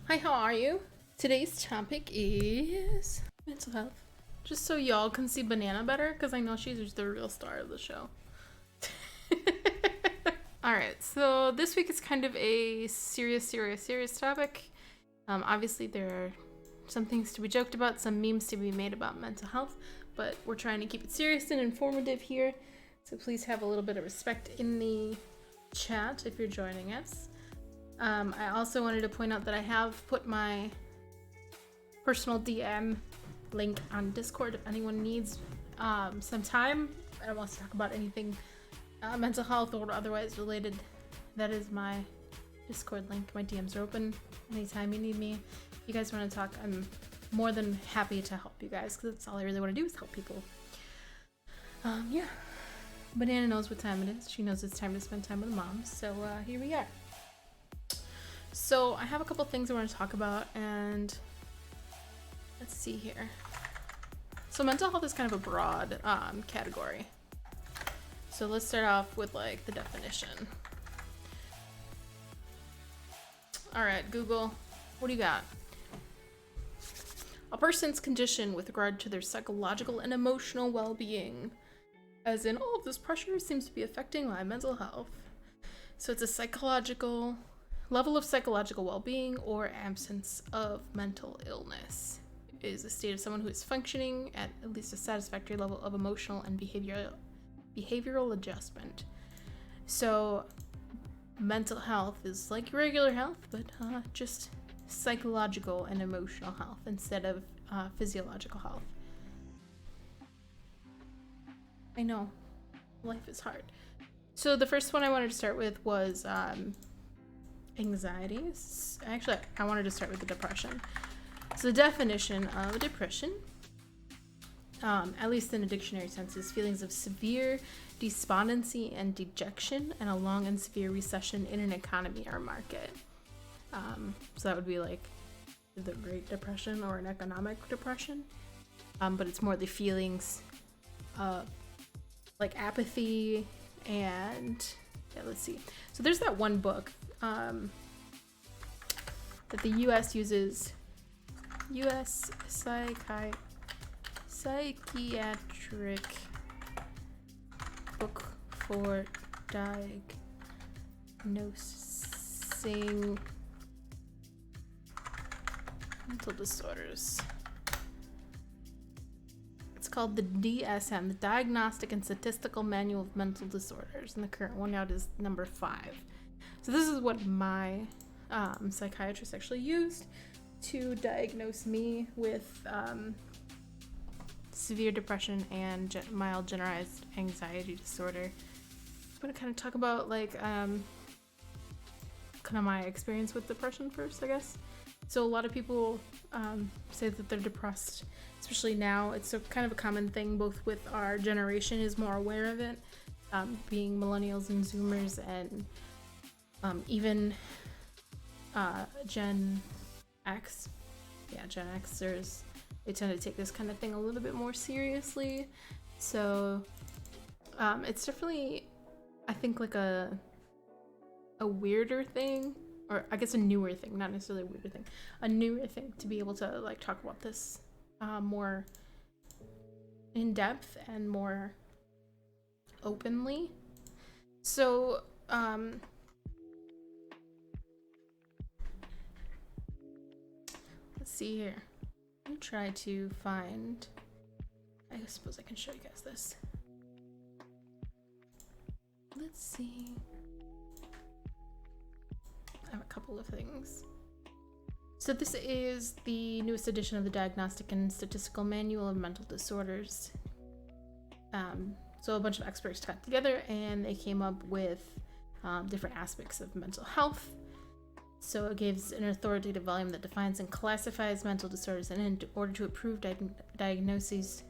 Hi, how are you? Today's topic is mental health. Just so y'all can see Banana better, because I know she's the real star of the show. Alright, so this week is kind of a serious topic. Obviously there are some things to be joked about, some memes to be made about mental health, but we're trying to keep it serious and informative here, so please have a little bit of respect in the chat if you're joining us. I also wanted to point out that I have put my personal DM link on Discord if anyone needs some time and wants to talk about anything mental health or otherwise related. That is my Discord link. My DMs are open anytime you need me. If you guys want to talk, I'm more than happy to help you guys, because that's all I really want to do is help people. Yeah. Banana knows what time it is. She knows it's time to spend time with mom, so here we are. So I have a couple things I want to talk about, and let's see here. So mental health is kind of a broad category. So let's start off with like the definition. All right, Google, what do you got? A person's condition with regard to their psychological and emotional well-being, as in all of this pressure seems to be affecting my mental health. So it's a psychological level of psychological well-being or absence of mental illness. It is a state of someone who is functioning at least a satisfactory level of emotional and behavioral adjustment. So mental health is like regular health, but just psychological and emotional health instead of physiological health. I know, life is hard. So the first one I wanted to start with was anxieties. Actually, I wanted to start with the depression. So the definition of depression, at least in a dictionary sense, is feelings of severe despondency and dejection and a long and severe recession in an economy or market. So that would be like the Great Depression or an economic depression. But it's more the feelings of like apathy and let's see. So there's that one book that the U.S. uses, U.S. Psychiatric Book for Diagnosing Mental Disorders. It's called the DSM, the Diagnostic and Statistical Manual of Mental Disorders, and the current one out is number 5. So this is what my psychiatrist actually used to diagnose me with severe depression and mild generalized anxiety disorder. I'm going to kind of talk about like kind of my experience with depression first, I guess. So a lot of people say that they're depressed, especially now. It's kind of a common thing, both with our generation is more aware of it, being millennials and Zoomers, and even Gen X. Yeah, Gen Xers, they tend to take this kind of thing a little bit more seriously. So it's definitely, I think, like a weirder thing, or I guess a newer thing, not necessarily a weirder thing, a newer thing to be able to like talk about this more in depth and more openly. So let's see here. Let me try to find, I suppose I can show you guys this. Let's see. I have a couple of things. So this is the newest edition of the Diagnostic and Statistical Manual of Mental Disorders. So a bunch of experts got together and they came up with different aspects of mental health. So it gives an authoritative volume that defines and classifies mental disorders in order to approve diagnoses,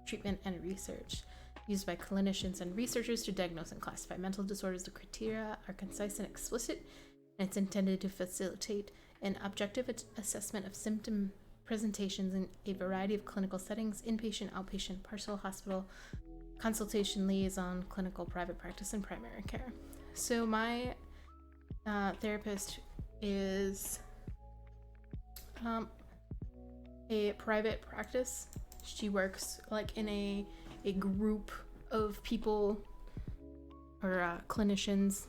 treatment, and research used by clinicians and researchers to diagnose and classify mental disorders. The criteria are concise and explicit, and it's intended to facilitate an objective assessment of symptom presentations in a variety of clinical settings: inpatient, outpatient, partial hospital, consultation, liaison, clinical, private practice, and primary care. So my therapist is a private practice. She works like in a group of people or clinicians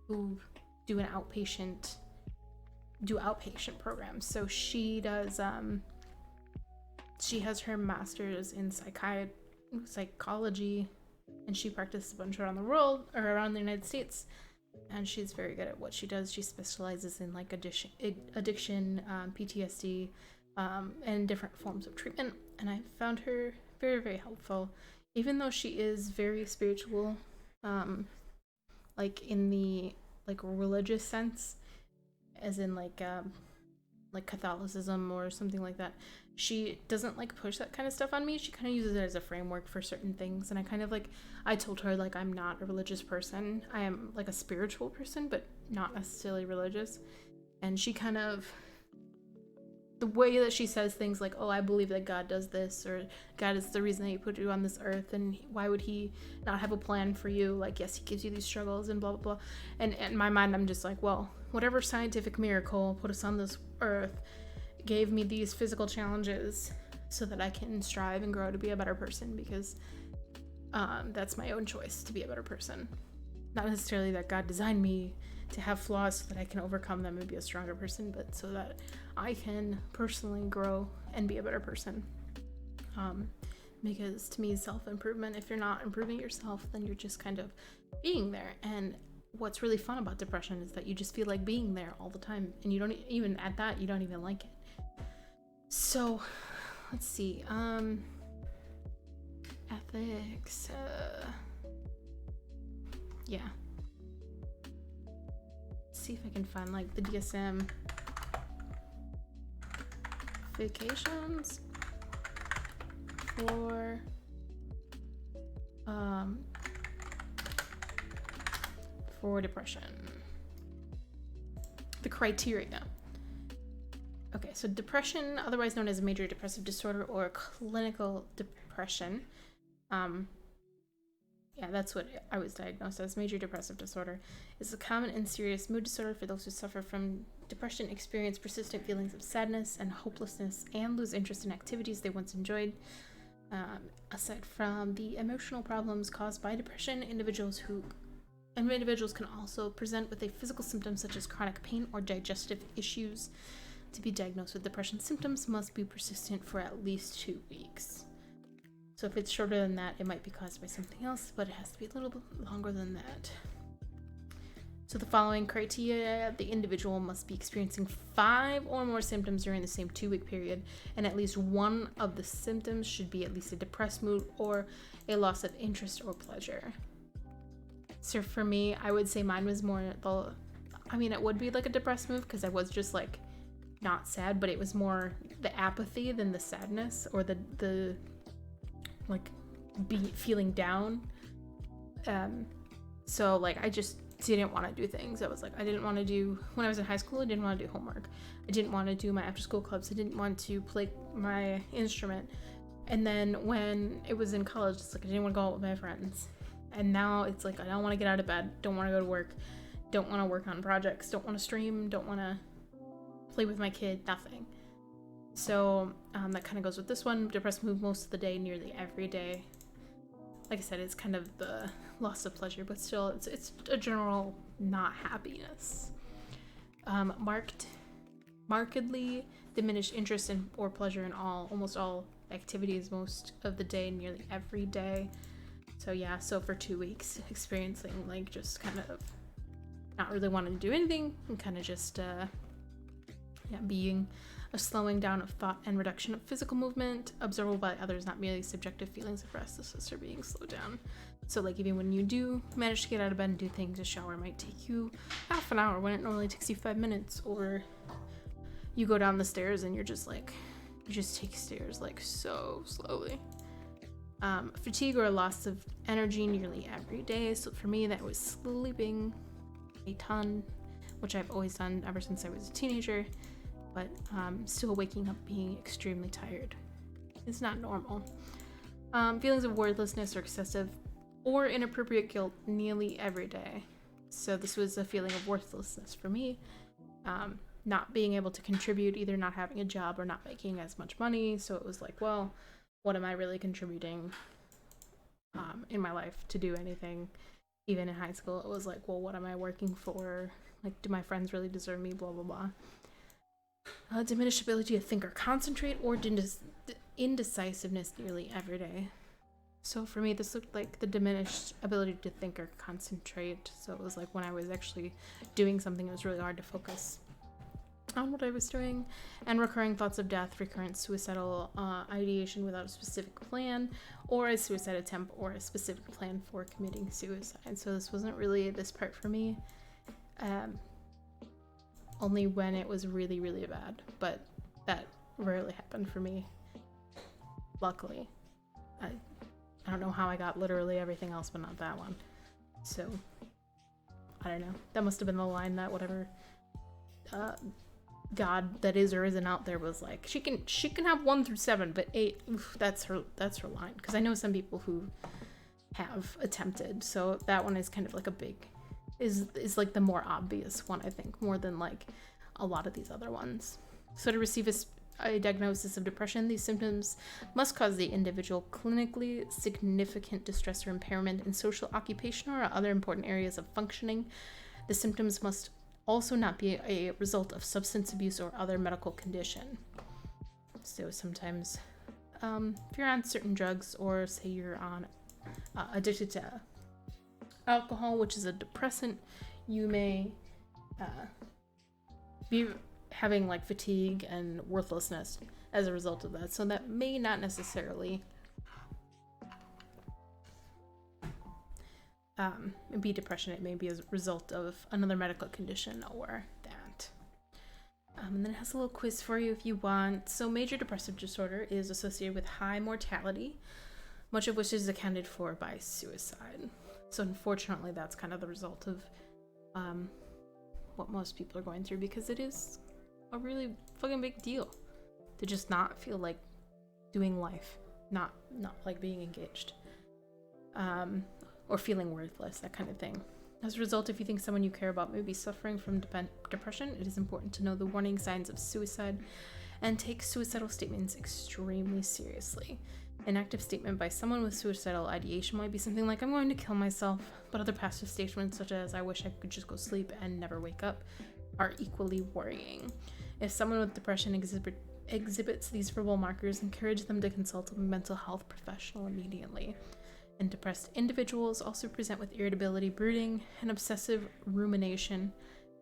who do outpatient programs. So she does she has her master's in psychology, and she practices a bunch around the world or around the United States, and she's very good at what she does. She specializes in like addiction, PTSD, and different forms of treatment, and I found her very, very helpful, even though she is very spiritual, like in the like religious sense, as in like Catholicism or something like that. She doesn't like push that kind of stuff on me. She kind of uses it as a framework for certain things, and I told her like I'm not a religious person. I am like a spiritual person, but not necessarily religious. And she kind of, the way that she says things like, oh, I believe that God does this, or God is the reason that he put you on this earth, and why would he not have a plan for you? Like, yes, he gives you these struggles and blah, blah, blah. And in my mind, I'm just like, well, whatever scientific miracle put us on this earth gave me these physical challenges so that I can strive and grow to be a better person, because that's my own choice to be a better person. Not necessarily that God designed me to have flaws so that I can overcome them and be a stronger person, but so that I can personally grow and be a better person. Because to me, self-improvement, if you're not improving yourself, then you're just kind of being there. And what's really fun about depression is that you just feel like being there all the time, and you don't even, at that, you don't even like it. So let's see, ethics, yeah, let's see if I can find like the DSM vacations for depression, the criteria. Okay, so depression, otherwise known as major depressive disorder or clinical depression. Yeah, that's what I was diagnosed as. Major depressive disorder is a common and serious mood disorder for those who suffer from depression, experience persistent feelings of sadness and hopelessness, and lose interest in activities they once enjoyed. Aside from the emotional problems caused by depression, individuals can also present with a physical symptom such as chronic pain or digestive issues. To be diagnosed with depression, symptoms must be persistent for at least 2 weeks. So if it's shorter than that, it might be caused by something else, but it has to be a little bit longer than that. So the following criteria: the individual must be experiencing 5 or more symptoms during the same 2-week period, and at least one of the symptoms should be at least a depressed mood or a loss of interest or pleasure. So for me, I would say mine was more it would be like a depressed mood, because I was just like not sad, but it was more the apathy than the sadness, or the like feeling down. So like I just didn't want to do things. I was like, I didn't want to do, when I was in high school, I didn't want to do homework. I didn't want to do my after school clubs. I didn't want to play my instrument. And then when it was in college, it's like I didn't want to go out with my friends. And now it's like I don't want to get out of bed, don't want to go to work, don't want to work on projects, don't want to stream, don't want to play with my kid, nothing. So that kind of goes with this one. Depressed mood most of the day, nearly every day. Like I said, it's kind of the loss of pleasure, but still it's a general not happiness. Markedly diminished interest in or pleasure in almost all activities most of the day, nearly every day. So yeah, so for 2 weeks, experiencing like just kind of not really wanting to do anything, and kind of just being a slowing down of thought and reduction of physical movement, observable by others, not merely subjective feelings of restlessness or being slowed down. So like even when you do manage to get out of bed and do things, a shower might take you half an hour when it normally takes you 5 minutes, or you go down the stairs and you're just like, you just take stairs like so slowly. Fatigue or a loss of energy nearly every day. So for me, that was sleeping a ton, which I've always done ever since I was a teenager, but still waking up being extremely tired is not normal. Feelings of worthlessness or excessive or inappropriate guilt nearly every day. So this was a feeling of worthlessness for me. not being able to contribute, either not having a job or not making as much money. So it was like, well, what am I really contributing in my life to do anything? Even in high school, it was like, well, what am I working for? Like, do my friends really deserve me? Blah, blah, blah. Diminished ability to think or concentrate, or indecisiveness nearly every day. So for me, this looked like the diminished ability to think or concentrate. So it was like when I was actually doing something, it was really hard to focus on what I was doing. And recurring thoughts of death, recurrent suicidal ideation without a specific plan, or a suicide attempt, or a specific plan for committing suicide. So this wasn't really this part for me. Only when it was really, really bad. But that rarely happened for me. Luckily. I don't know how I got literally everything else, but not that one. So, I don't know. That must have been the line that whatever God that is or isn't out there was like, she can have 1 through 7, but 8, oof, that's her line. Because I know some people who have attempted, so that one is kind of like a big, is like the more obvious one, I think, more than like a lot of these other ones. So to receive a diagnosis of depression, these symptoms must cause the individual clinically significant distress or impairment in social, occupational, or other important areas of functioning. The symptoms must also not be a result of substance abuse or other medical condition. So sometimes if you're on certain drugs, or say you're on addicted to alcohol, which is a depressant, you may be having like fatigue and worthlessness as a result of that. So that may not necessarily be depression. It may be as a result of another medical condition or that. And then it has a little quiz for you if you want. So major depressive disorder is associated with high mortality, much of which is accounted for by suicide. So unfortunately, that's kind of the result of what most people are going through, because it is a really fucking big deal to just not feel like doing life, not like being engaged, or feeling worthless, that kind of thing. As a result, if you think someone you care about may be suffering from depression, it is important to know the warning signs of suicide and take suicidal statements extremely seriously. An active statement by someone with suicidal ideation might be something like, I'm going to kill myself, but other passive statements such as, I wish I could just go sleep and never wake up, are equally worrying. If someone with depression exhibits these verbal markers, encourage them to consult a mental health professional immediately. And depressed individuals also present with irritability, brooding, and obsessive rumination,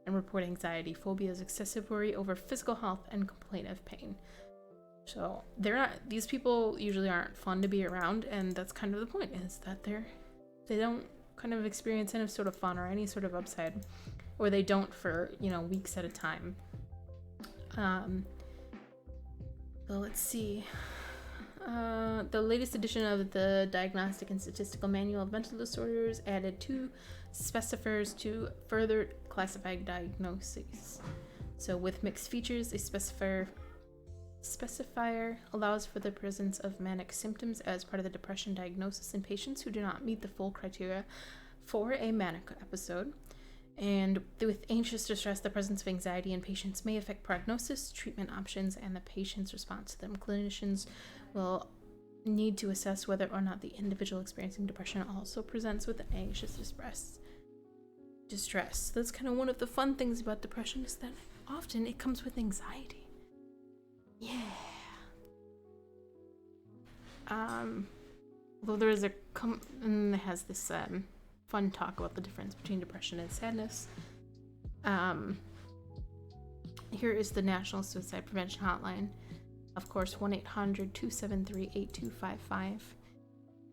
and report anxiety, phobias, excessive worry over physical health, and complaint of pain. So these people usually aren't fun to be around, and that's kind of the point, is that they don't kind of experience any sort of fun or any sort of upside, or they don't for, weeks at a time. Well, let's see. The latest edition of the Diagnostic and Statistical Manual of Mental Disorders added 2 specifiers to further classify diagnoses. So with mixed features, a specifier allows for the presence of manic symptoms as part of the depression diagnosis in patients who do not meet the full criteria for a manic episode. And with anxious distress, the presence of anxiety in patients may affect prognosis, treatment options, and the patient's response to them. Clinicians will need to assess whether or not the individual experiencing depression also presents with anxious distress. That's kind of one of the fun things about depression, is that often it comes with anxiety. Yeah. Although there is and it has this fun talk about the difference between depression and sadness. Here is the National Suicide Prevention Hotline. Of course, 1-800-273-8255.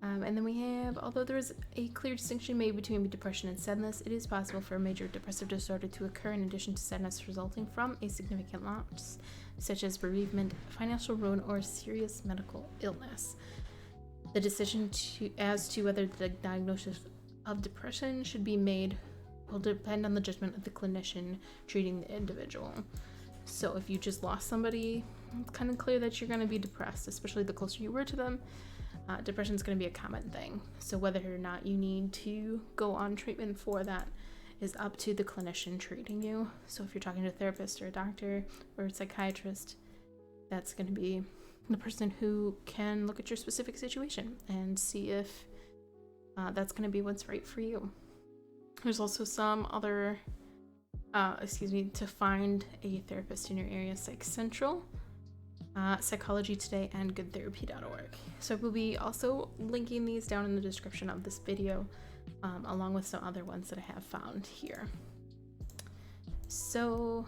And then we have, although there is a clear distinction made between depression and sadness, it is possible for a major depressive disorder to occur in addition to sadness resulting from a significant loss, such as bereavement, financial ruin, or serious medical illness. The decision as to whether the diagnosis of depression should be made will depend on the judgment of the clinician treating the individual. So if you just lost somebody, it's kind of clear that you're going to be depressed, especially the closer you were to them. Depression is going to be a common thing. So whether or not you need to go on treatment for that is up to the clinician treating you. So if you're talking to a therapist or a doctor or a psychiatrist, that's going to be the person who can look at your specific situation and see if that's going to be what's right for you. There's also some other, to find a therapist in your area, Psych Central, Psychology Today, and goodtherapy.org. So we'll be also linking these down in the description of this video, along with some other ones that I have found here. So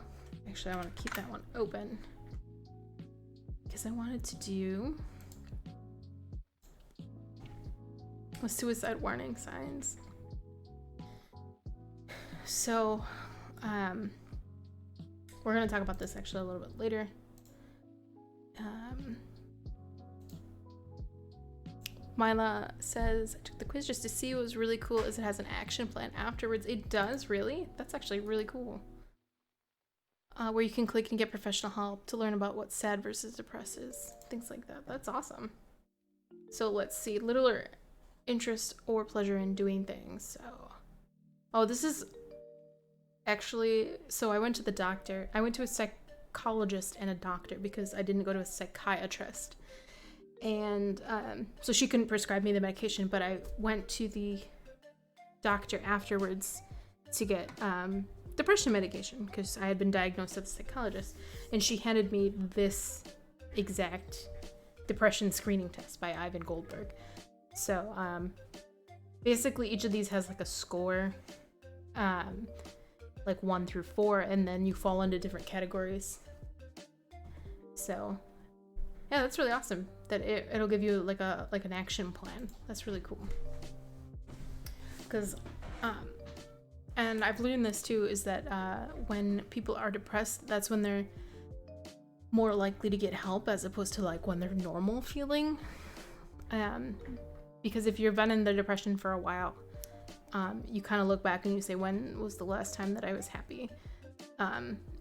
actually I want to keep that one open because I wanted to do with suicide warning signs. So we're going to talk about this actually a little bit later. Mila says, I took the quiz just to see. What was really cool is it has an action plan afterwards. It does, really? That's actually really cool. Where you can click and get professional help to learn about what sad versus depressed is. Things like that. That's awesome. So let's see. Little or interest or pleasure in doing things. Oh, this is actually, so I went to the doctor. I went to a psychologist and a doctor because I didn't go to a psychiatrist. And so she couldn't prescribe me the medication, but I went to the doctor afterwards to get depression medication because I had been diagnosed with a psychologist, and she handed me this exact depression screening test by Ivan Goldberg. So basically each of these has like a score, like 1 through 4, and then you fall into different categories. So yeah, that's really awesome that it'll give you like an action plan. That's really cool. Because and I've learned this too, is that when people are depressed, that's when they're more likely to get help as opposed to like when they're normal feeling. Because if you've been in the depression for a while, you kind of look back and you say, when was the last time that I was happy?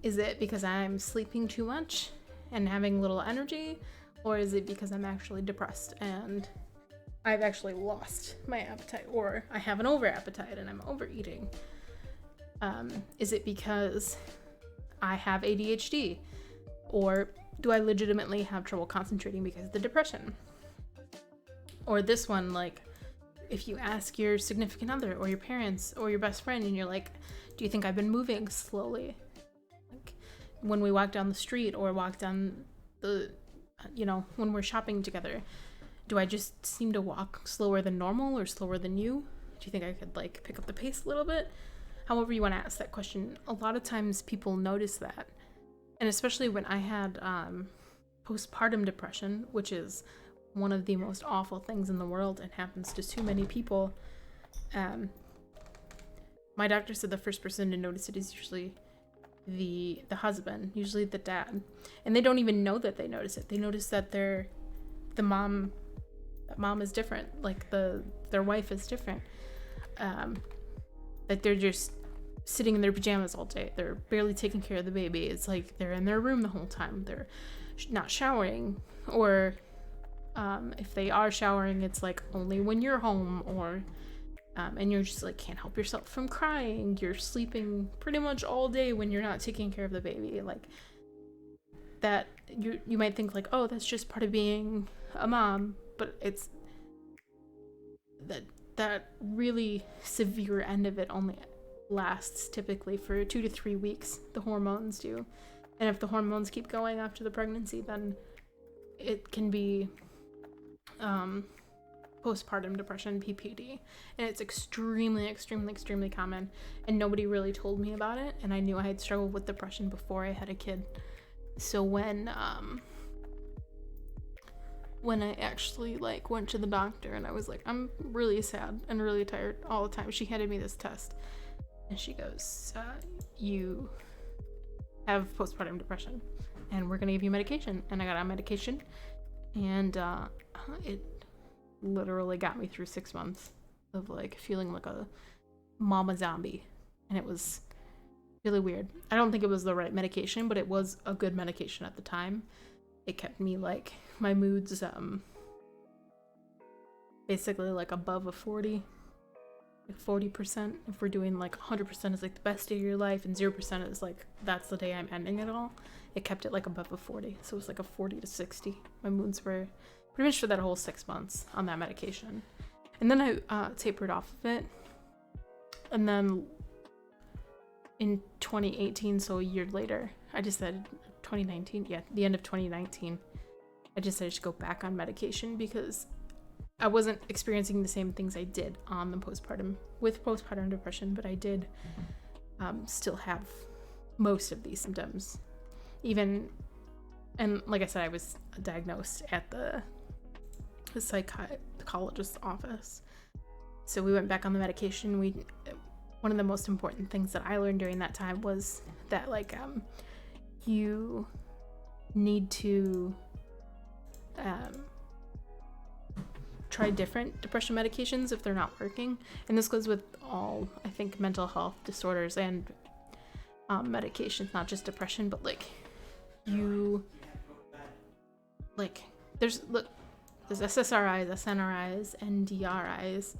Is it because I'm sleeping too much and having little energy? Or is it because I'm actually depressed and I've actually lost my appetite, or I have an over appetite and I'm overeating? Is it because I have ADHD? Or do I legitimately have trouble concentrating because of the depression? Or this one, like, if you ask your significant other or your parents or your best friend and you're like, do you think I've been moving slowly? Like when we walk down the street or walk down the, when we're shopping together, do I just seem to walk slower than normal or slower than you? Do you think I could like pick up the pace a little bit? However you want to ask that question, a lot of times people notice that. And especially when I had postpartum depression, which is one of the most awful things in the world and happens to too many people. My doctor said the first person to notice it is usually the husband, usually the dad. And they don't even know that they notice it. They notice that the mom is different, like their wife is different. That they're just sitting in their pajamas all day. They're barely taking care of the baby. It's like they're in their room the whole time. They're not showering, or if they are showering, it's like only when you're home, or and you're just like can't help yourself from crying. You're sleeping pretty much all day when you're not taking care of the baby. Like that, you might think like, oh, that's just part of being a mom, but it's that really severe end of it only lasts typically for 2 to 3 weeks. The hormones do, and if the hormones keep going after the pregnancy, then it can be postpartum depression, PPD, and it's extremely, extremely, extremely common, and nobody really told me about it, and I knew I had struggled with depression before I had a kid. So when I actually like went to the doctor and I was like, I'm really sad and really tired all the time, she handed me this test and she goes, you have postpartum depression and we're gonna give you medication. And I got on medication, and it literally got me through 6 months of like feeling like a mama zombie, and it was really weird. I don't think it was the right medication, but it was a good medication at the time. It kept me like my moods basically like above a 40. like 40%. If we're doing like 100% is like the best day of your life, and 0% is like that's the day I'm ending it all. It kept it like above a 40, so it was like a 40 to 60. My moods were pretty much for that whole 6 months on that medication, and then I tapered off of it, and then in 2018, so a year later, I decided 2019, the end of 2019, I decided to go back on medication because I wasn't experiencing the same things I did on the postpartum depression, but I did still have most of these symptoms. And like I said, I was diagnosed at the psychologist's office. So we went back on the medication. One of the most important things that I learned during that time was that like you need to try different depression medications if they're not working, and this goes with all, I think, mental health disorders and medications, not just depression, but like there's SSRIs, SNRIs, NDRIs,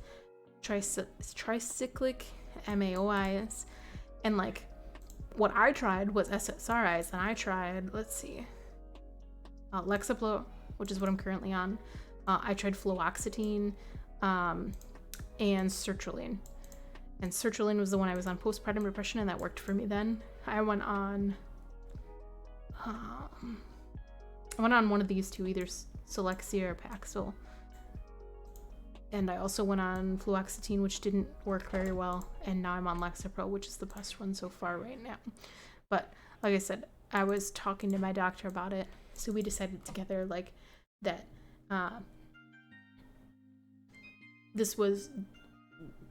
tricyclic MAOIs, and like what I tried was SSRIs, and I tried, Lexapro, which is what I'm currently on. I tried fluoxetine and sertraline. And sertraline was the one I was on postpartum depression, and that worked for me then. I went on one of these two, either Celexa or Paxil. And I also went on fluoxetine, which didn't work very well. And now I'm on Lexapro, which is the best one so far right now. But like I said, I was talking to my doctor about it. So we decided together like that this was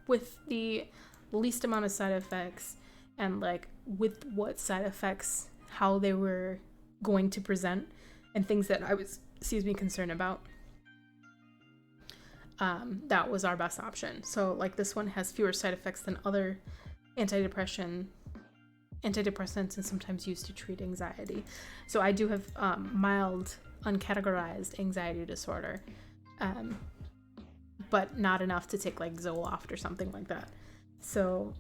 with the least amount of side effects, and like with what side effects, how they were going to present, and things that I was concerned about. That was our best option. So like this one has fewer side effects than other antidepressants and sometimes used to treat anxiety. So I do have mild uncategorized anxiety disorder, but not enough to take like Zoloft or something like that. So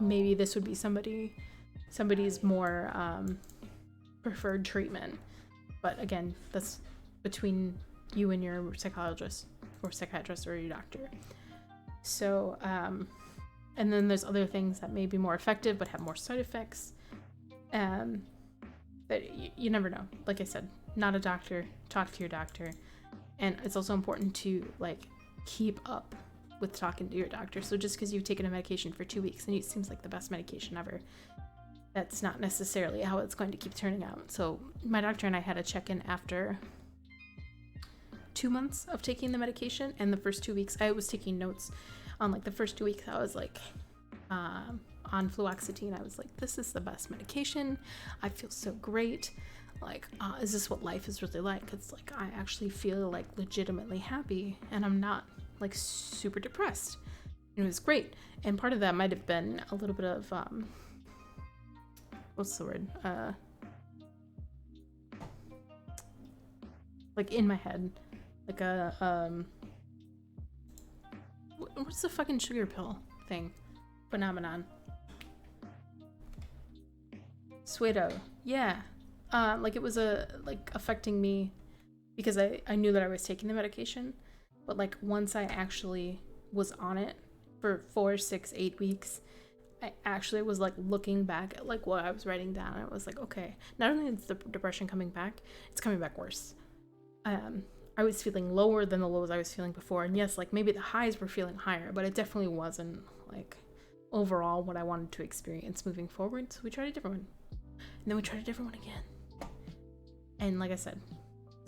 maybe this would be somebody's more preferred treatment. But again, that's between you and your psychologist or psychiatrist or your doctor. So, and then there's other things that may be more effective but have more side effects. But you never know. Like I said, not a doctor. Talk to your doctor. And it's also important to like keep up with talking to your doctor. So just because you've taken a medication for 2 weeks and it seems like the best medication ever, that's not necessarily how it's going to keep turning out. So my doctor and I had a check-in after 2 months of taking the medication, and the first 2 weeks I was taking notes on like the first 2 weeks. I was like on fluoxetine. I was like, this is the best medication. I feel so great. Like, is this what life is really like? It's like I actually feel like legitimately happy, and I'm not like super depressed. And it was great. And part of that might have been a little bit of what's the word? Like in my head, like a what's the fucking sugar pill thing phenomenon? Suedo, yeah. Like it was like affecting me because I knew that I was taking the medication, but like once I actually was on it for 4, 6, 8 weeks, I actually was like looking back at like what I was writing down, and I was like, okay, not only is the depression coming back, it's coming back worse. I was feeling lower than the lows I was feeling before, and yes, like maybe the highs were feeling higher, but it definitely wasn't like overall what I wanted to experience moving forward. So we tried a different one, and then we tried a different one again. And like I said,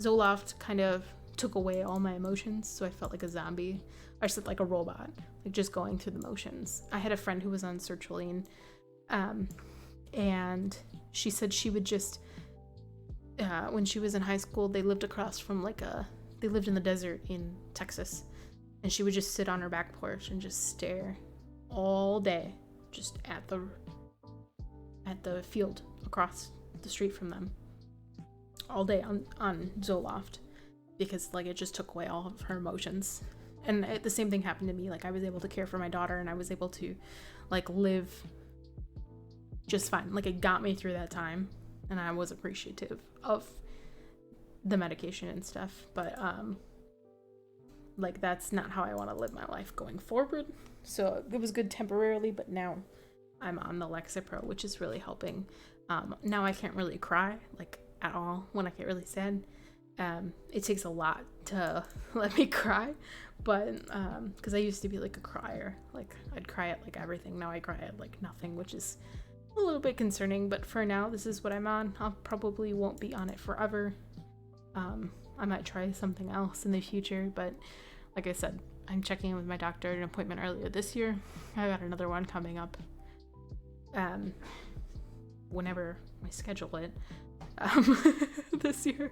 Zoloft kind of took away all my emotions, so I felt like a zombie. I said like a robot, like just going through the motions. I had a friend who was on sertraline, and she said she would just, when she was in high school, they lived across from they lived in the desert in Texas, and she would just sit on her back porch and just stare all day just at the field across the street from them all day on Zoloft, because like it just took away all of her emotions. And the same thing happened to me. Like, I was able to care for my daughter, and I was able to, like, live just fine. Like, it got me through that time, and I was appreciative of the medication and stuff. But, like, that's not how I want to live my life going forward. So it was good temporarily, but now I'm on the Lexapro, which is really helping. Now I can't really cry, like, at all when I get really sad. It takes a lot to let me cry, but because I used to be like a crier, like I'd cry at like everything. Now I cry at like nothing, which is a little bit concerning, but for now this is what I'm on. I'll probably won't be on it forever. I might try something else in the future, but like I said, I'm checking in with my doctor at an appointment earlier this year. I got another one coming up whenever I schedule it this year.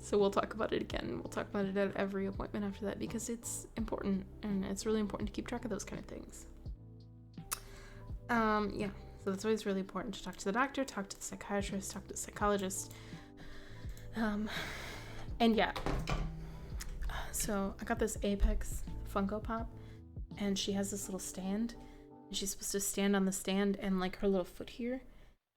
So we'll talk about it again. We'll talk about it at every appointment after that, because it's important, and it's really important to keep track of those kind of things. Yeah, so that's always really important to talk to the doctor, talk to the psychiatrist, talk to the psychologist. And yeah, so I got this Apex Funko Pop, and she has this little stand, and she's supposed to stand on the stand and like her little foot here,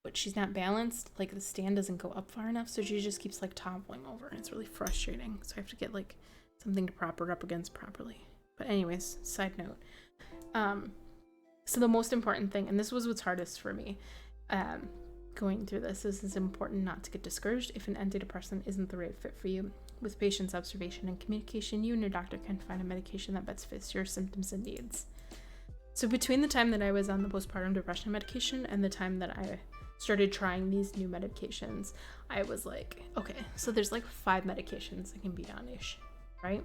but she's not balanced. Like, the stand doesn't go up far enough, so she just keeps like toppling over, and it's really frustrating. So I have to get like something to prop her up against properly. But anyways, side note. So the most important thing, and this was what's hardest for me, going through this, is it's important not to get discouraged if an antidepressant isn't the right fit for you. With patient's observation and communication, you and your doctor can find a medication that best fits your symptoms and needs. So between the time that I was on the postpartum depression medication and the time that I started trying these new medications, I was like, okay, so there's like 5 medications I can be on ish, right?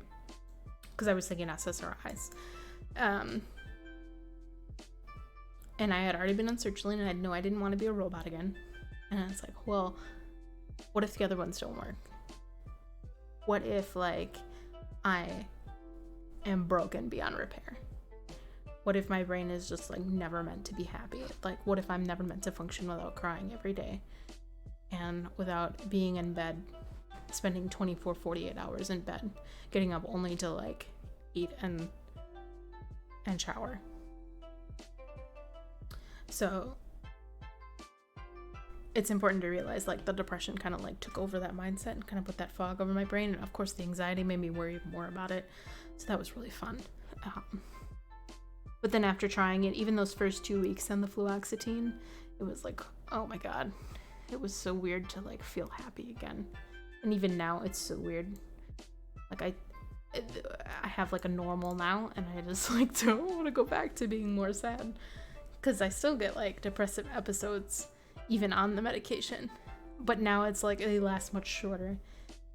Because I was thinking SSRIs. And I had already been on sertraline, and I know I didn't want to be a robot again. And I was like, well, what if the other ones don't work? What if, like, I am broken beyond repair? What if my brain is just, like, never meant to be happy? Like, what if I'm never meant to function without crying every day? And without being in bed, spending 24, 48 hours in bed, getting up only to, like, eat and shower. So it's important to realize, like, the depression kind of like took over that mindset and kind of put that fog over my brain, and of course the anxiety made me worry more about it, so that was really fun. But then after trying it, even those first 2 weeks on the fluoxetine, it was like, oh my god, it was so weird to like feel happy again. And even now it's so weird. Like I have like a normal now, and I just like don't want to go back to being more sad, because I still get like depressive episodes even on the medication, but now it's like they last much shorter,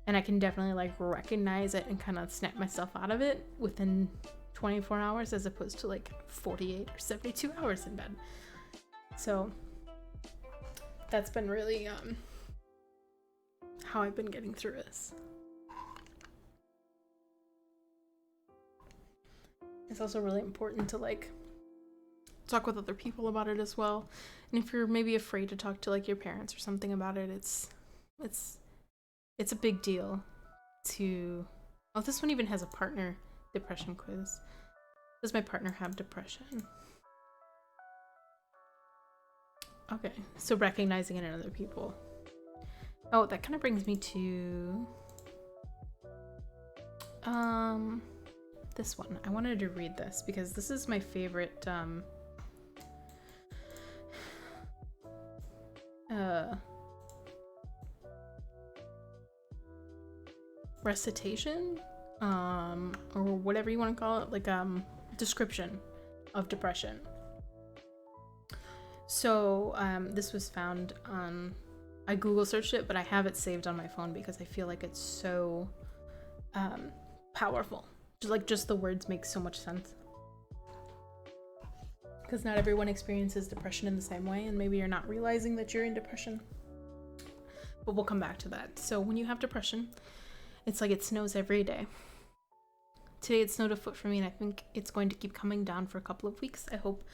and I can definitely like recognize it and kind of snap myself out of it within 24 hours as opposed to like 48 or 72 hours in bed. So that's been really how I've been getting through this. It's also really important to like talk with other people about it as well. And if you're maybe afraid to talk to like your parents or something about it, it's a big deal to... Oh, this one even has a partner depression quiz. Does my partner have depression? Okay, so recognizing it in other people. Oh, that kind of brings me to this one. I wanted to read this because this is my favorite recitation or whatever you want to call it, like description of depression. So this was found on, I Google searched it, but I have it saved on my phone because I feel like it's so powerful. Just the words make so much sense. Because not everyone experiences depression in the same way, and maybe you're not realizing that you're in depression. But we'll come back to that. So when you have depression, it's like it snows every day. Today it snowed a foot for me, and I think it's going to keep coming down for a couple of weeks. I hope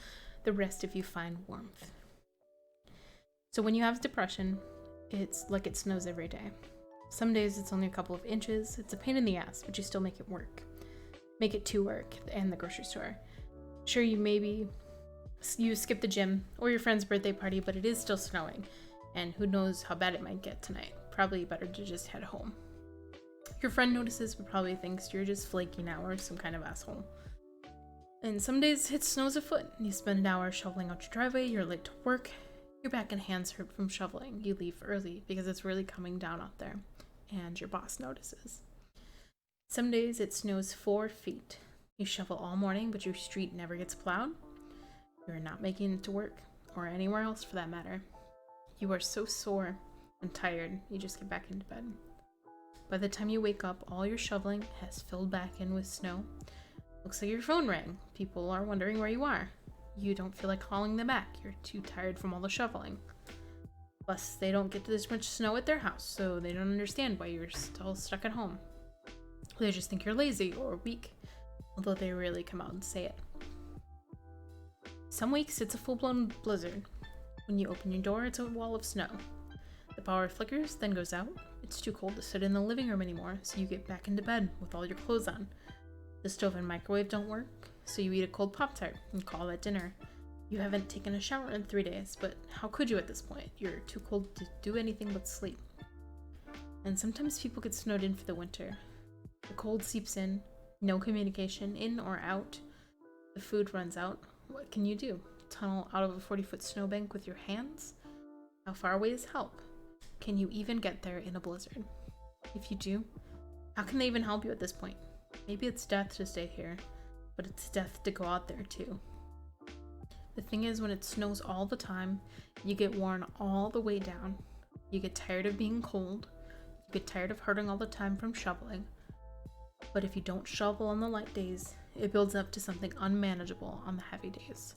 the rest of you find warmth. So when you have depression, it's like it snows every day. Some days it's only a couple of inches. It's a pain in the ass, but you still make it work. make it to work and the grocery store. Sure, you skip the gym or your friend's birthday party, but it is still snowing, and who knows how bad it might get tonight. Probably better to just head home. Your friend notices but probably thinks you're just flaky now or some kind of asshole. And some days it snows a foot. You spend an hour shoveling out your driveway, you're late to work, your back and hands hurt from shoveling. You leave early because it's really coming down out there, and your boss notices. Some days it snows 4 feet. You shovel all morning, but your street never gets plowed. You're not making it to work, or anywhere else for that matter. You are so sore and tired, you just get back into bed. By the time you wake up, all your shoveling has filled back in with snow. Looks like your phone rang. People are wondering where you are. You don't feel like calling them back. You're too tired from all the shoveling. Plus, they don't get this much snow at their house, so they don't understand why you're still stuck at home. They just think you're lazy or weak, although they rarely come out and say it. Some weeks, it's a full-blown blizzard. When you open your door, it's a wall of snow. The power flickers, then goes out. It's too cold to sit in the living room anymore, so you get back into bed with all your clothes on. The stove and microwave don't work, so you eat a cold Pop-Tart and call it dinner. You haven't taken a shower in 3 days, but how could you at this point? You're too cold to do anything but sleep. And sometimes people get snowed in for the winter. The cold seeps in, no communication in or out. The food runs out. What can you do? Tunnel out of a 40-foot snowbank with your hands? How far away is help? Can you even get there in a blizzard? If you do, how can they even help you at this point? Maybe it's death to stay here, but it's death to go out there too. The thing is, when it snows all the time, you get worn all the way down. You get tired of being cold. You get tired of hurting all the time from shoveling. But if you don't shovel on the light days, it builds up to something unmanageable on the heavy days.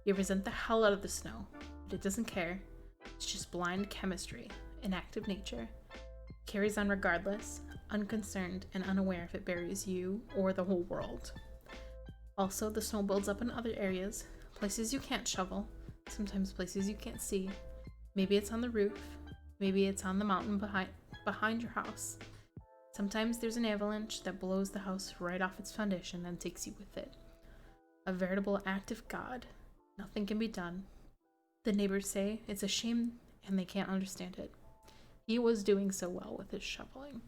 You resent the hell out of the snow, but it doesn't care. It's just blind chemistry, inactive nature. It carries on regardless, unconcerned and unaware if it buries you or the whole world. Also, the snow builds up in other areas, places you can't shovel, sometimes places you can't see. Maybe it's on the roof, maybe it's on the mountain behind your house. Sometimes there's an avalanche that blows the house right off its foundation and takes you with it. A veritable act of God. Nothing can be done. The neighbors say it's a shame and they can't understand it. He was doing so well with his shoveling.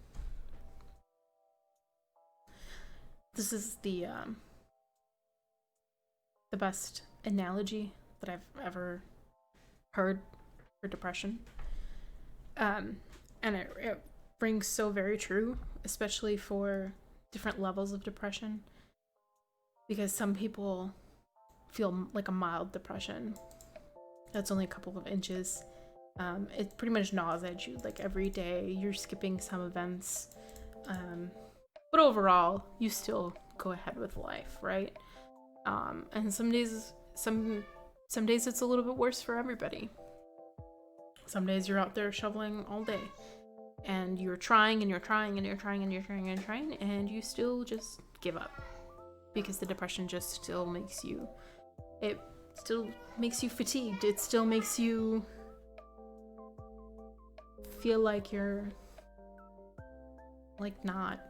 This is the best analogy that I've ever heard for depression. And it rings so very true, especially for different levels of depression, because some people feel like a mild depression that's only a couple of inches. It pretty much gnaws at you like every day. You're skipping some events, but overall you still go ahead with life, right? And some days it's a little bit worse for everybody. Some days you're out there shoveling all day and you're trying and you're trying and you're trying and you're trying and trying, and you still just give up because the depression just still makes you fatigued. It still makes you feel like you're like not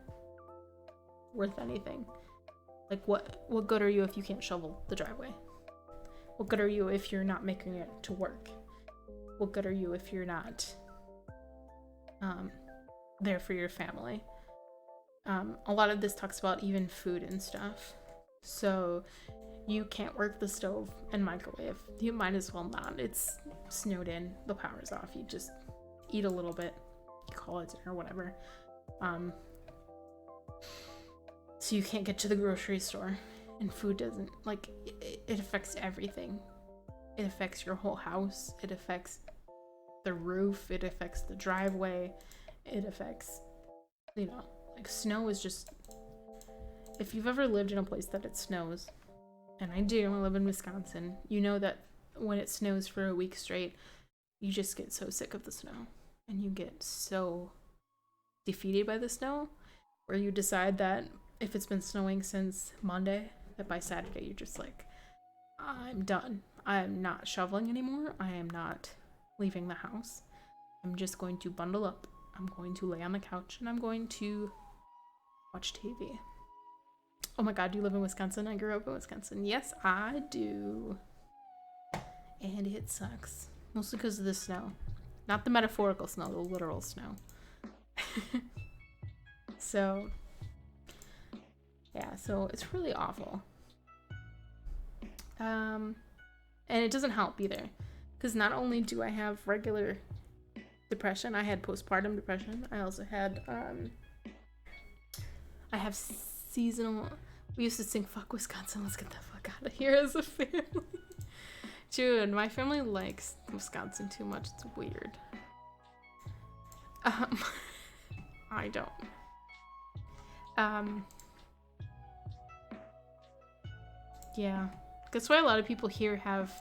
worth anything. Like what good are you if you can't shovel the driveway? What good are you if you're not making it to work? What good are you if you're not there for your family? A lot of this talks about even food and stuff. So you can't work the stove and microwave. You might as well not. It's snowed in, the power's off. You just eat a little bit, you call it dinner or whatever. So you can't get to the grocery store, and food doesn't, like, it affects everything. It affects your whole house. It affects the roof. It affects the driveway. It affects, like, snow is just, if you've ever lived in a place that it snows, and I do, I live in Wisconsin, you know that when it snows for a week straight, you just get so sick of the snow, and you get so defeated by the snow, where you decide that if it's been snowing since Monday, that by Saturday you're just like, I'm done. I am not shoveling anymore. I am not leaving the house. I'm just going to bundle up. I'm going to lay on the couch and I'm going to watch TV. Oh my god, do you live in Wisconsin? I grew up in Wisconsin. Yes, I do. And it sucks. Mostly because of the snow. Not the metaphorical snow, the literal snow. So, yeah, so it's really awful. And it doesn't help either. Because not only do I have regular depression, I had postpartum depression. I also had, I have seasonal. We used to sing "Fuck Wisconsin, let's get the fuck out of here" as a family. Dude, my family likes Wisconsin too much. It's weird. I don't. Yeah. That's why a lot of people here have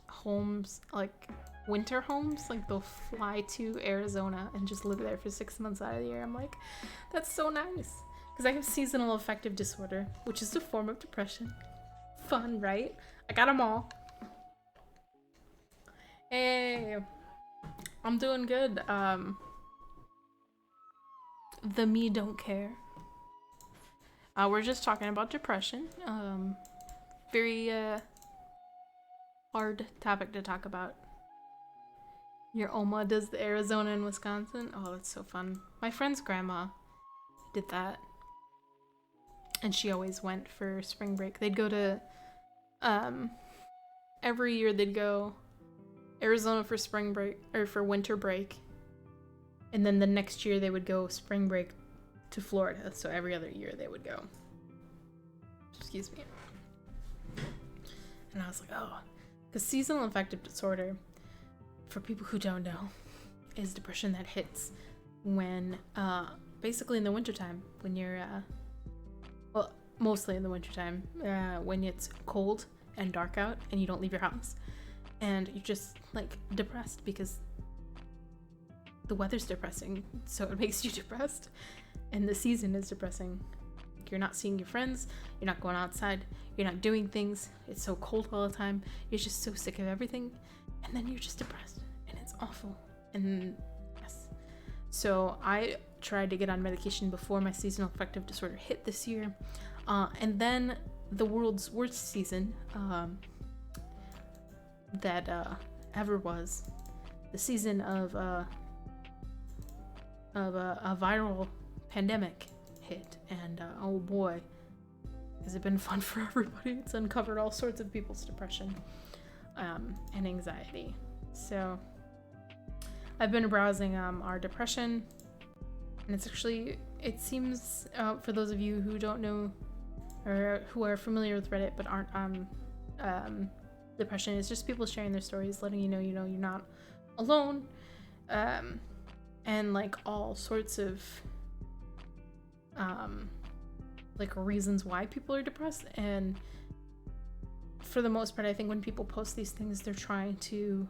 homes, like winter homes. Like they'll fly to Arizona and just live there for 6 months out of the year. I'm like, that's so nice. Because I have seasonal affective disorder, which is a form of depression. Fun, right? I got them all. Hey, I'm doing good. The me don't care. We're just talking about depression. Very hard topic to talk about. Your Oma does the Arizona and Wisconsin. Oh, that's so fun. My friend's grandma did that. And she always went for spring break. They'd go to, every year they'd go Arizona for spring break, or for winter break. And then the next year they would go spring break to Florida. So every other year they would go. Excuse me. And I was like, oh. Because seasonal affective disorder, for people who don't know, is depression that hits when, basically in the wintertime, when you're, well, mostly in the wintertime, when it's cold and dark out and you don't leave your house. And you're just, like, depressed because the weather's depressing, so it makes you depressed. And the season is depressing. You're not seeing your friends, you're not going outside, you're not doing things, it's so cold all the time, you're just so sick of everything, and then you're just depressed, and it's awful. And yes. So I tried to get on medication before my seasonal affective disorder hit this year. And then the world's worst season that ever was, the season of a viral pandemic hit, and oh boy, has it been fun for everybody. It's uncovered all sorts of people's depression and anxiety. So I've been browsing our depression, and it's actually, it seems, for those of you who don't know or who are familiar with Reddit but aren't depression, is just people sharing their stories, letting you know you're not alone, and like all sorts of like reasons why people are depressed. And for the most part, I think when people post these things, they're trying to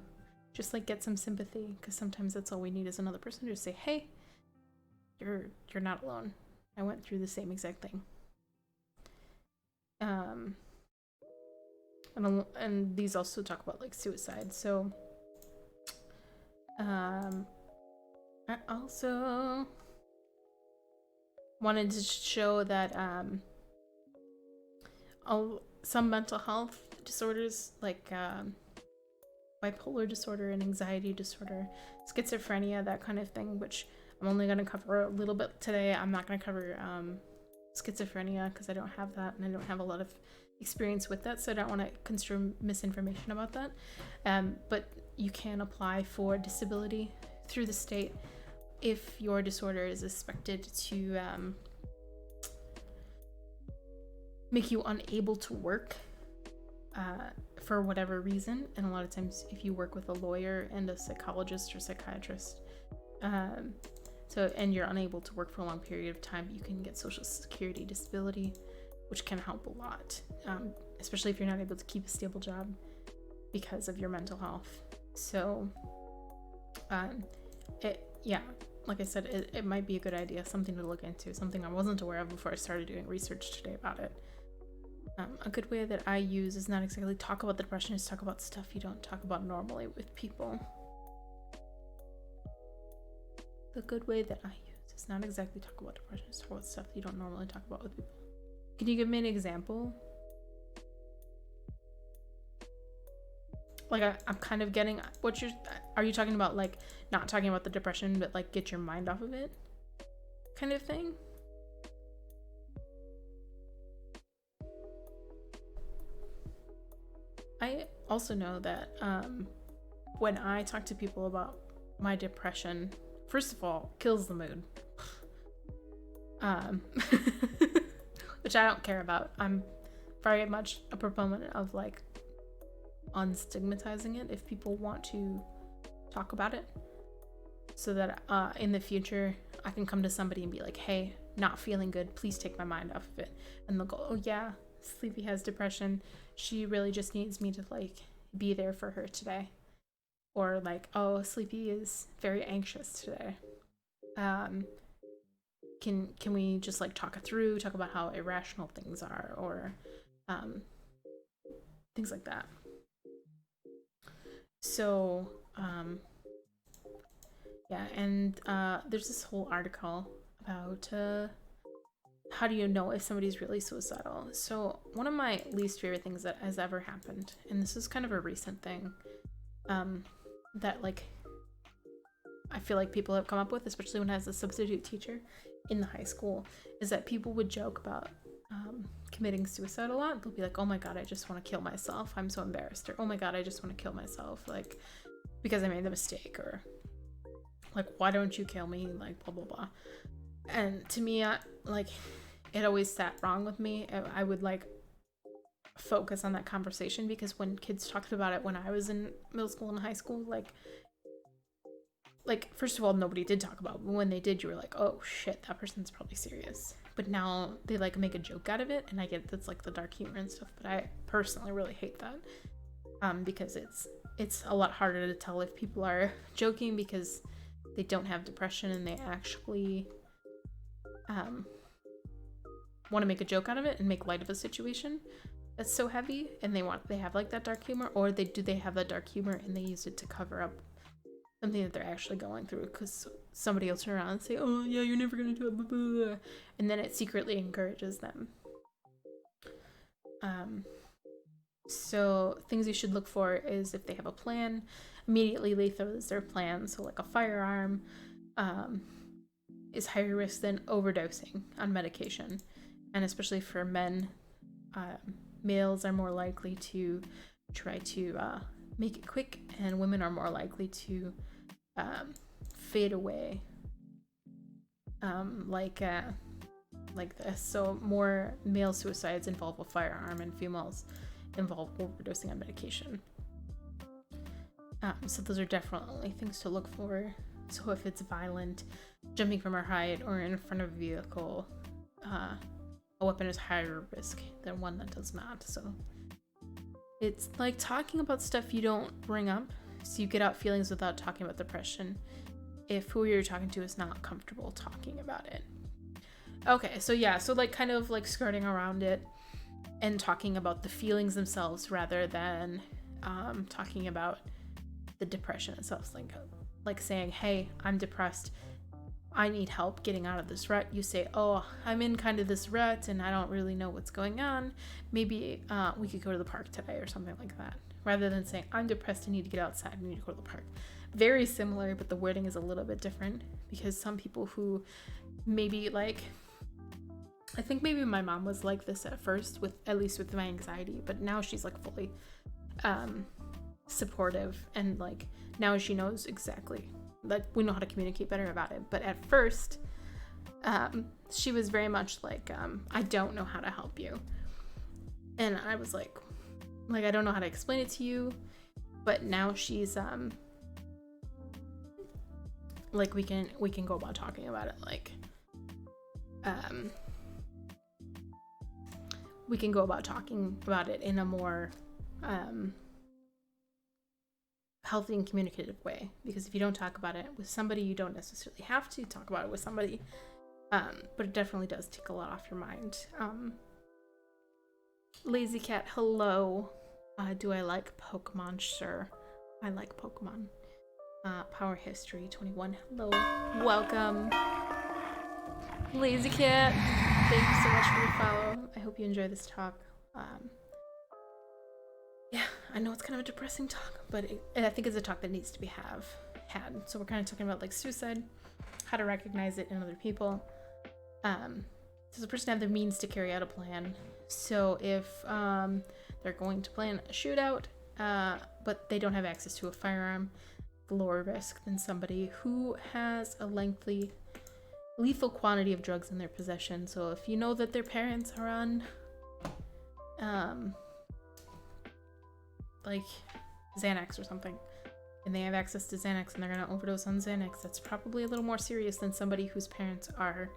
just like get some sympathy, because sometimes that's all we need is another person to say, hey, you're not alone, I went through the same exact thing. And these also talk about like suicide. So I also wanted to show that some mental health disorders, like bipolar disorder and anxiety disorder, schizophrenia, that kind of thing, which I'm only going to cover a little bit today. I'm not going to cover schizophrenia because I don't have that, and I don't have a lot of experience with that, so I don't want to construe misinformation about that. But you can apply for disability through the state if your disorder is expected to make you unable to work for whatever reason. And a lot of times if you work with a lawyer and a psychologist or psychiatrist, and you're unable to work for a long period of time, you can get Social Security disability, which can help a lot, especially if you're not able to keep a stable job because of your mental health. So like I said, it might be a good idea, something to look into, something I wasn't aware of before I started doing research today about it. A good way that I use is not exactly talk about the depression, is talk about stuff you don't talk about normally with people. The good way that I use is not exactly talk about depression, is talk about stuff you don't normally talk about with people. Can you give me an example? Like, I'm kind of getting what are you talking about, like not talking about the depression, but like get your mind off of it kind of thing? I also know that when I talk to people about my depression, first of all, kills the mood. Which I don't care about. I'm very much a proponent of like unstigmatizing it if people want to talk about it, so that in the future I can come to somebody and be like, hey, not feeling good, please take my mind off of it. And they'll go, oh yeah, Sleepy has depression, she really just needs me to like be there for her today. Or like, oh, Sleepy is very anxious today, can we just like talk about how irrational things are, or things like that. So yeah, and there's this whole article about how do you know if somebody's really suicidal. So one of my least favorite things that has ever happened, and this is kind of a recent thing, that like I feel like people have come up with, especially when I was a substitute teacher in the high school, is that people would joke about committing suicide a lot. They'll be like, oh my god, I just want to kill myself, I'm so embarrassed, or oh my god, I just want to kill myself, like because I made the mistake, or like, why don't you kill me, like blah blah blah. And to me, like it always sat wrong with me. I would like focus on that conversation, because when kids talked about it when I was in middle school and high school, like first of all, nobody did talk about it, but when they did, you were like, oh shit, that person's probably serious. But now they like make a joke out of it, and I get that's like the dark humor and stuff, but I personally really hate that, because it's a lot harder to tell if people are joking because they don't have depression and they actually want to make a joke out of it and make light of a situation that's so heavy, and they have like that dark humor, or they have that dark humor and they use it to cover up something that they're actually going through, because somebody will turn around and say, oh yeah, you're never gonna do it, blah, blah, blah, and then it secretly encourages them. So things you should look for is if they have a plan, immediately lethal is their plan. So like a firearm is higher risk than overdosing on medication, and especially for men, males are more likely to try to make it quick, and women are more likely to fade away, like this. So more male suicides involve a firearm, and females involve overdosing on medication. So those are definitely things to look for. So if it's violent, jumping from a height, or in front of a vehicle, a weapon is higher risk than one that does not. So it's like talking about stuff you don't bring up, so you get out feelings without talking about depression if who you're talking to is not comfortable talking about it. Okay, so yeah, so like kind of like skirting around it and talking about the feelings themselves rather than talking about the depression itself. Like saying, hey, I'm depressed, I need help getting out of this rut. You say, oh, I'm in kind of this rut and I don't really know what's going on. Maybe we could go to the park today, or something like that. Rather than saying, I'm depressed, I need to get outside, I need to go to the park. Very similar, but the wording is a little bit different, because some people who maybe like, I think maybe my mom was like this at first, at least with my anxiety, but now she's like fully supportive, and like now she knows exactly, like we know how to communicate better about it. But at first she was very much like, I don't know how to help you, and I was like I don't know how to explain it to you. But now she's like we can go about talking about it, like we can go about talking about it in a more healthy and communicative way, because if you don't talk about it with somebody, you don't necessarily have to talk about it with somebody, but it definitely does take a lot off your mind. Lazy Cat, hello. Do I like Pokemon? Sure, I like Pokemon. Power History 21, hello, welcome. Lazy Cat, Thank you so much for the follow. I hope you enjoy this talk. Yeah, I know it's kind of a depressing talk, but I think it's a talk that needs to be had. So we're kind of talking about like suicide, how to recognize it in other people. Does the person have the means to carry out a plan? So if they're going to plan a shootout, but they don't have access to a firearm, lower risk than somebody who has a lethal quantity of drugs in their possession. So if you know that their parents are on like Xanax or something, and they have access to Xanax and they're gonna overdose on Xanax, that's probably a little more serious than somebody whose parents are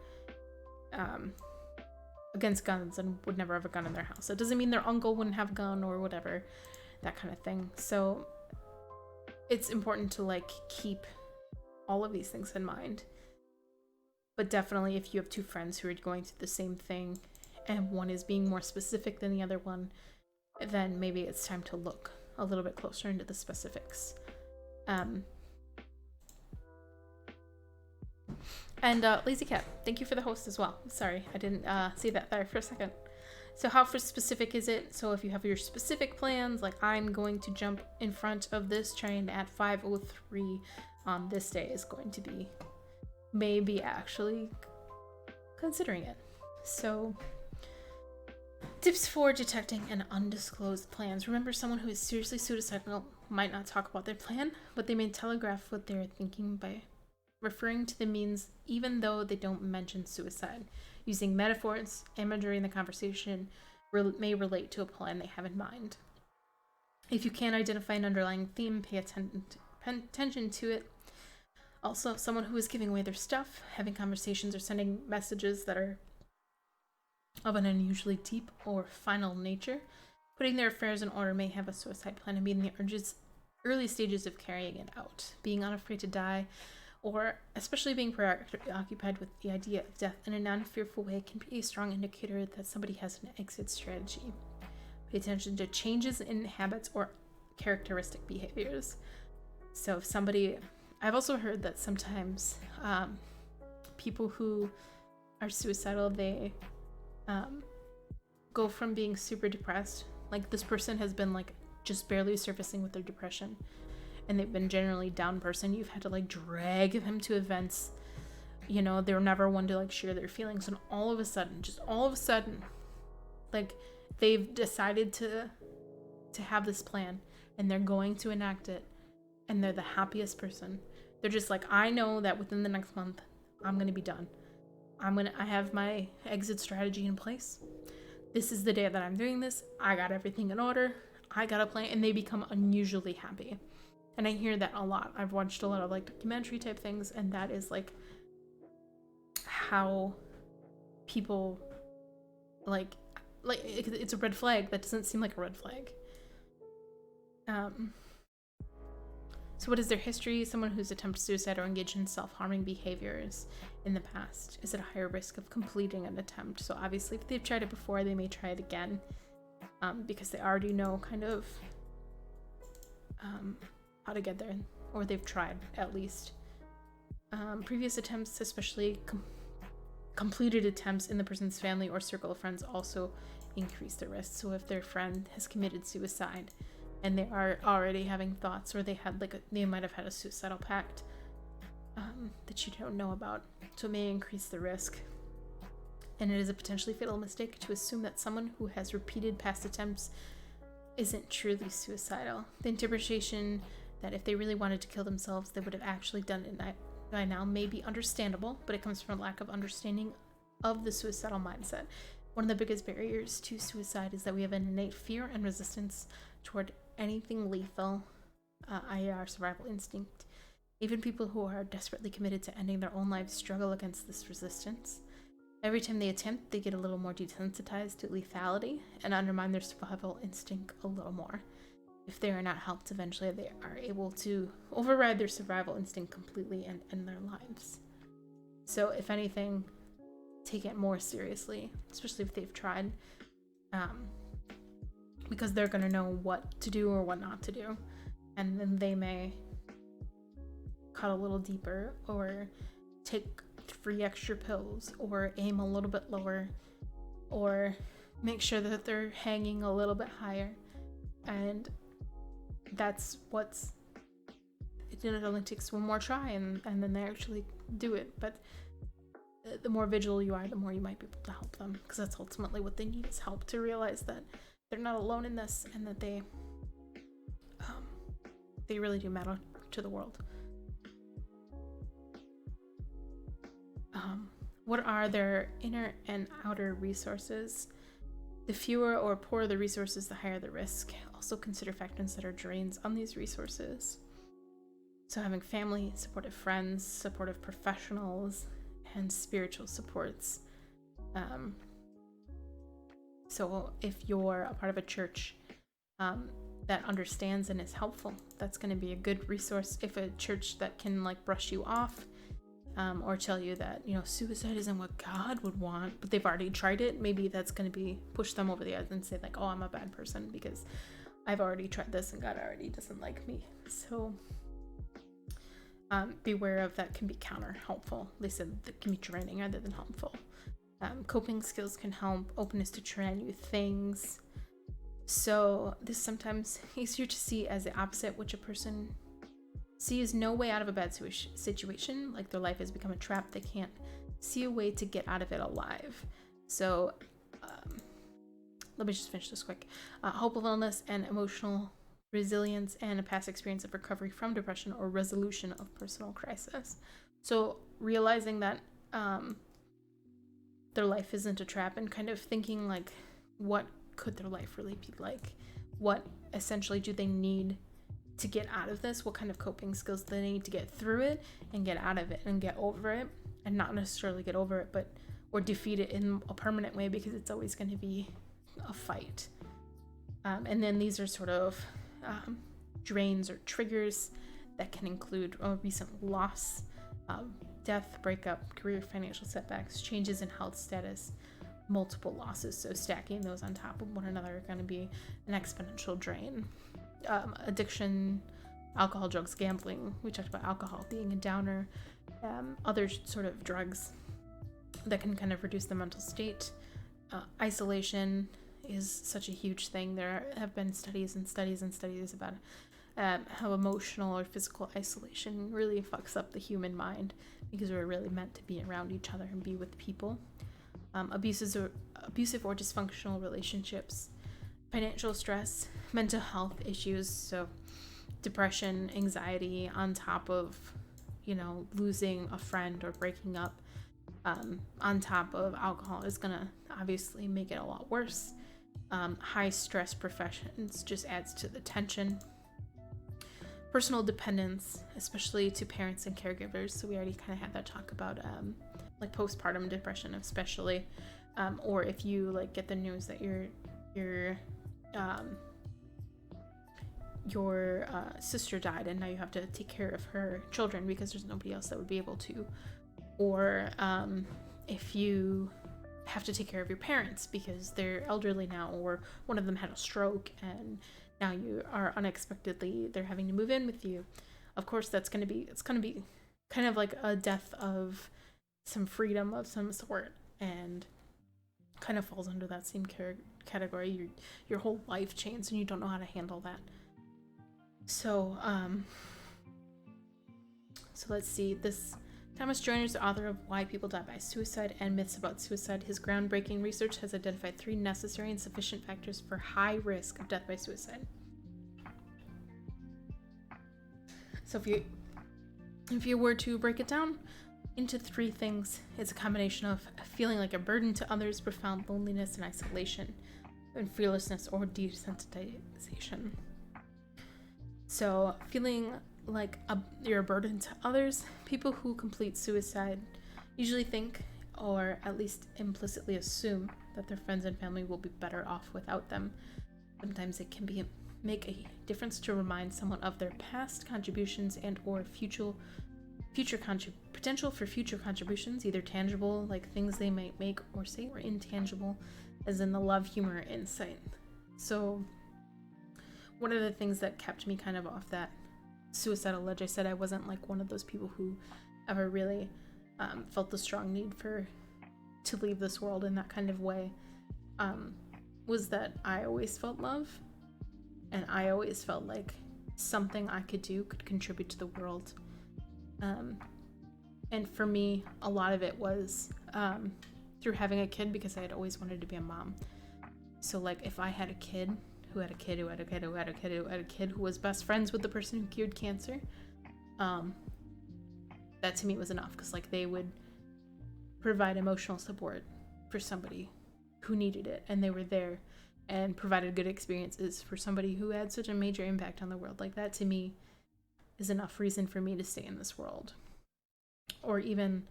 against guns and would never have a gun in their house. It doesn't mean their uncle wouldn't have a gun or whatever, that kind of thing. So it's important to like keep all of these things in mind. But definitely if you have two friends who are going through the same thing and one is being more specific than the other one, then maybe it's time to look a little bit closer into the specifics. And Lazy Cat, thank you for the host as well. Sorry, I didn't see that there for a second. So how for specific is it? So if you have your specific plans, like I'm going to jump in front of this train at 5:03 on this day, is going to be maybe actually considering it. So tips for detecting an undisclosed plans. Remember, someone who is seriously suicidal might not talk about their plan, but they may telegraph what they're thinking by referring to the means even though they don't mention suicide. Using metaphors, imagery in the conversation may relate to a plan they have in mind. If you can't identify an underlying theme, pay attention to it. Also, someone who is giving away their stuff, having conversations, or sending messages that are of an unusually deep or final nature, putting their affairs in order, may have a suicide plan and be in the early stages of carrying it out. Being unafraid to die, or especially being preoccupied with the idea of death in a non-fearful way, can be a strong indicator that somebody has an exit strategy. Pay attention to changes in habits or characteristic behaviors. So if somebody... I've also heard that sometimes people who are suicidal, they go from being super depressed, like this person has been like just barely surfacing with their depression, and they've been generally down person. You've had to like drag them to events, you know, they're never one to like share their feelings, and all of a sudden, like they've decided to have this plan and they're going to enact it, and they're the happiest person. They're just like, I know that within the next month I'm gonna be done. I have my exit strategy in place. This is the day that I'm doing this. I got everything in order. I got a plan, and they become unusually happy. And I hear that a lot. I've watched a lot of like documentary type things, and that is like how people like it's a red flag that doesn't seem like a red flag. So what is their history? Someone who's attempted suicide or engaged in self-harming behaviors in the past is at a higher risk of completing an attempt. So obviously if they've tried it before, they may try it again, because they already know kind of how to get there, or they've tried at least. Previous attempts, especially completed attempts in the person's family or circle of friends, also increase the risk. So if their friend has committed suicide and they are already having thoughts, or they might have had a suicidal pact that you don't know about, so it may increase the risk. And it is a potentially fatal mistake to assume that someone who has repeated past attempts isn't truly suicidal. The interpretation that if they really wanted to kill themselves, they would have actually done it by now may be understandable, but it comes from a lack of understanding of the suicidal mindset. One of the biggest barriers to suicide is that we have an innate fear and resistance toward anything lethal, i.e. our survival instinct. Even people who are desperately committed to ending their own lives struggle against this resistance. Every time they attempt, they get a little more desensitized to lethality and undermine their survival instinct a little more. If they are not helped, eventually they are able to override their survival instinct completely and end their lives. So if anything, take it more seriously, especially if they've tried, because they're going to know what to do or what not to do, and then they may cut a little deeper or take free extra pills, or aim a little bit lower, or make sure that they're hanging a little bit higher. And that's what's, it only takes one more try, and then they actually do it. But the more vigilant you are, the more you might be able to help them, because that's ultimately what they need, is help to realize that they're not alone in this, and that they really do matter to the world. What are their inner and outer resources? The fewer or poorer the resources, the higher the risk. Also consider factors that are drains on these resources. So having family, supportive friends, supportive professionals, and spiritual supports. So if you're a part of a church that understands and is helpful, that's going to be a good resource. If a church that can like brush you off, or tell you that, you know, suicide isn't what God would want, but they've already tried it, maybe that's going to be push them over the edge and say like, oh, I'm a bad person because I've already tried this and God already doesn't like me. So beware of that. Can be counter helpful. They said that can be draining rather than helpful. Coping skills can help. Openness to try new things. So this is sometimes easier to see as the opposite, which a person sees no way out of a bad situation, like their life has become a trap. They can't see a way to get out of it alive. So let me just finish this quick. Hopefulness and emotional resilience, and a past experience of recovery from depression or resolution of personal crisis. So realizing that their life isn't a trap, and kind of thinking like, what could their life really be like? What essentially do they need to get out of this? What kind of coping skills do they need to get through it and get out of it and get over it, and not necessarily get over it, but or defeat it in a permanent way, because it's always going to be a fight. And then these are sort of drains or triggers that can include a recent loss, death, breakup, career, financial setbacks, changes in health status, multiple losses. So stacking those on top of one another are going to be an exponential drain. Addiction, alcohol, drugs, gambling. We talked about alcohol being a downer. Other sort of drugs that can kind of reduce the mental state. Isolation is such a huge thing. There have been studies and studies and studies about how emotional or physical isolation really fucks up the human mind, because we're really meant to be around each other and be with people. Abusive or dysfunctional relationships, financial stress, mental health issues, so depression, anxiety, on top of, you know, losing a friend or breaking up, on top of alcohol is gonna obviously make it a lot worse. High stress professions just adds to the tension. Personal dependence, especially to parents and caregivers. So we already kind of had that talk about like postpartum depression, especially, or if you like get the news that your sister died and now you have to take care of her children because there's nobody else that would be able to, or if you have to take care of your parents because they're elderly now, or one of them had a stroke and now you are unexpectedly, they're having to move in with you. Of course, it's going to be kind of like a death of some freedom of some sort, and kind of falls under that same category. Your whole life changed and you don't know how to handle that. So let's see. This Thomas Joyner is the author of Why People Die by Suicide and Myths About Suicide. His groundbreaking research has identified 3 necessary and sufficient factors for high risk of death by suicide. So if you were to break it down into 3 things, it's a combination of feeling like a burden to others, profound loneliness and isolation, and fearlessness or desensitization. So feeling like you're a burden to others, people who complete suicide usually think, or at least implicitly assume, that their friends and family will be better off without them. Sometimes it can make a difference to remind someone of their past contributions and or potential for future contributions, either tangible, like things they might make or say, or intangible, as in the love, humor, insight. So one of the things that kept me kind of off that suicidal ledge, I said I wasn't like one of those people who ever really felt the strong need to leave this world in that kind of way, was that I always felt love, and I always felt like something I could do could contribute to the world. And for me, a lot of it was through having a kid, because I had always wanted to be a mom. So like if I had a kid who had a kid who had a kid who had a kid who had a kid who was best friends with the person who cured cancer, that to me was enough, because like they would provide emotional support for somebody who needed it, and they were there and provided good experiences for somebody who had such a major impact on the world. Like that to me is enough reason for me to stay in this world. Or even,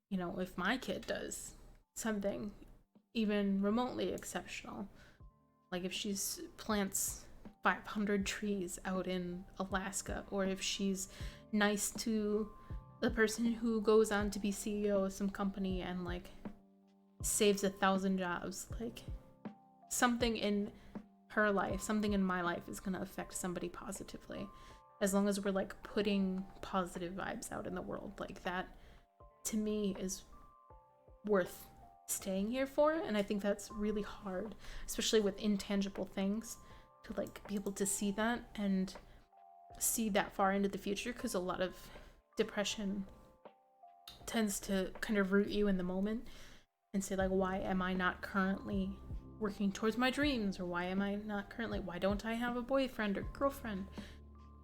you know, if my kid does something even remotely exceptional, like if she's plants 500 trees out in Alaska, or if she's nice to the person who goes on to be CEO of some company and like saves 1,000 jobs, like something in her life, something in my life is going to affect somebody positively, as long as we're like putting positive vibes out in the world. Like that to me is worth staying here for. And I think that's really hard, especially with intangible things, to like be able to see that and see that far into the future, because a lot of depression tends to kind of root you in the moment and say like, why am I not currently working towards my dreams? Or why don't I have a boyfriend or girlfriend?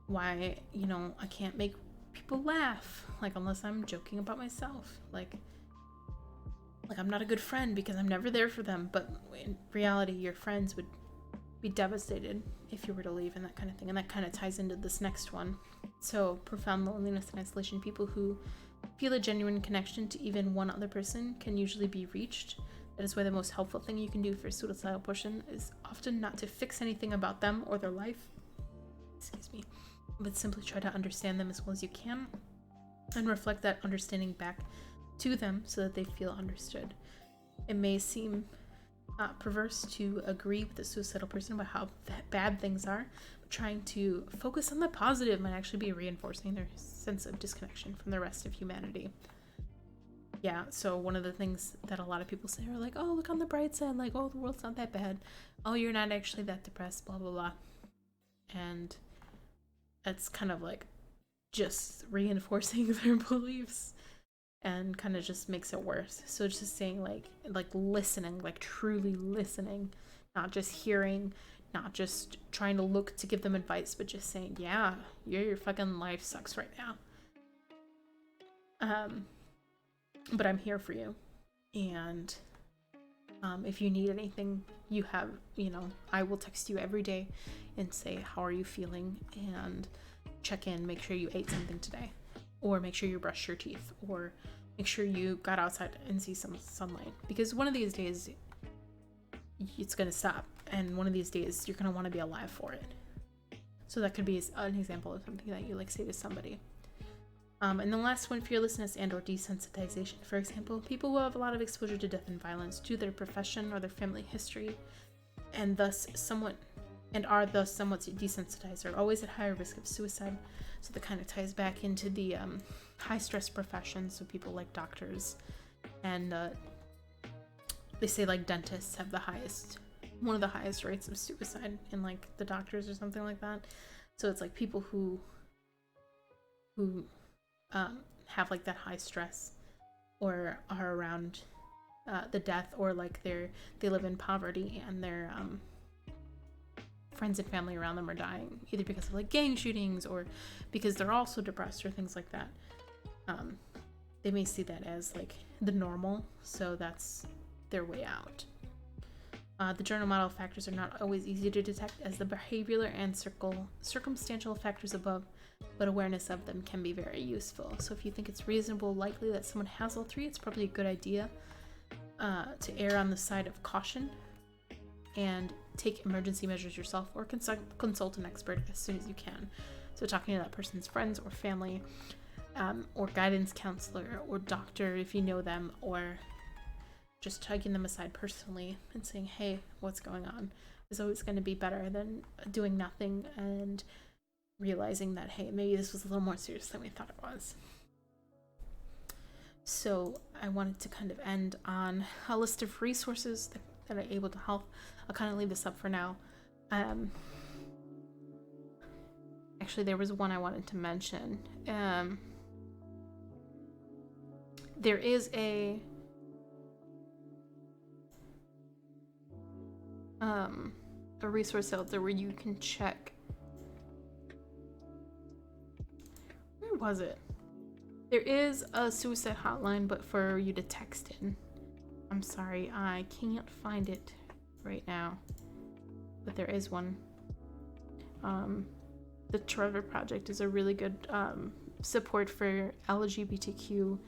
Why, you know, I can't make people laugh, like unless I'm joking about myself. Like I'm not a good friend because I'm never there for them. But in reality, your friends would be devastated if you were to leave, and that kind of thing. And that kind of ties into this next one. So profound loneliness and isolation. People who feel a genuine connection to even one other person can usually be reached. That is why the most helpful thing you can do for a suicidal person is often not to fix anything about them or their life, but simply try to understand them as well as you can and reflect that understanding back to them so that they feel understood. It may seem perverse to agree with the suicidal person about how bad things are, but trying to focus on the positive might actually be reinforcing their sense of disconnection from the rest of humanity. Yeah, so one of the things that a lot of people say are like, oh, look on the bright side, like, oh, the world's not that bad, oh, you're not actually that depressed, blah, blah, blah. And that's kind of like just reinforcing their beliefs and kind of just makes it worse. So it's just saying like listening, like truly listening, not just hearing, not just trying to look to give them advice, but just saying, yeah, your fucking life sucks right now. But I'm here for you. And if you need anything, you have, you know, I will text you every day and say, how are you feeling? And check in, make sure you ate something today, or make sure you brushed your teeth, or make sure you got outside and see some sunlight, because one of these days it's going to stop, and one of these days you're going to want to be alive for it. So that could be an example of something that you like say to somebody. And the last one, fearlessness and or desensitization. For example, people who have a lot of exposure to death and violence due to their profession or their family history, and are thus somewhat desensitized, are always at higher risk of suicide. So that kind of ties back into the high stress professions. So people like doctors, and they say like dentists have one of the highest rates of suicide in like the doctors or something like that. So it's like people who have like that high stress, or are around the death, or like they live in poverty and their friends and family around them are dying, either because of like gang shootings or because they're also depressed or things like that. They may see that as like the normal, so that's their way out. The journal model factors are not always easy to detect as the behavioral and circumstantial factors above, but awareness of them can be very useful. So if you think it's reasonable, likely that someone has all three, it's probably a good idea to err on the side of caution and take emergency measures yourself, or consult an expert as soon as you can. So talking to that person's friends or family, or guidance counselor or doctor if you know them, or just taking them aside personally and saying, hey, what's going on, is always going to be better than doing nothing and realizing that, hey, maybe this was a little more serious than we thought it was. So I wanted to kind of end on a list of resources that are able to help. I'll kind of leave this up for now. Actually, there was one I wanted to mention. There is a resource out there where you can check. Where was it? There is a suicide hotline, but for you to text in. I'm sorry, I can't find it right now, but there is one. The Trevor Project is a really good support for LGBTQ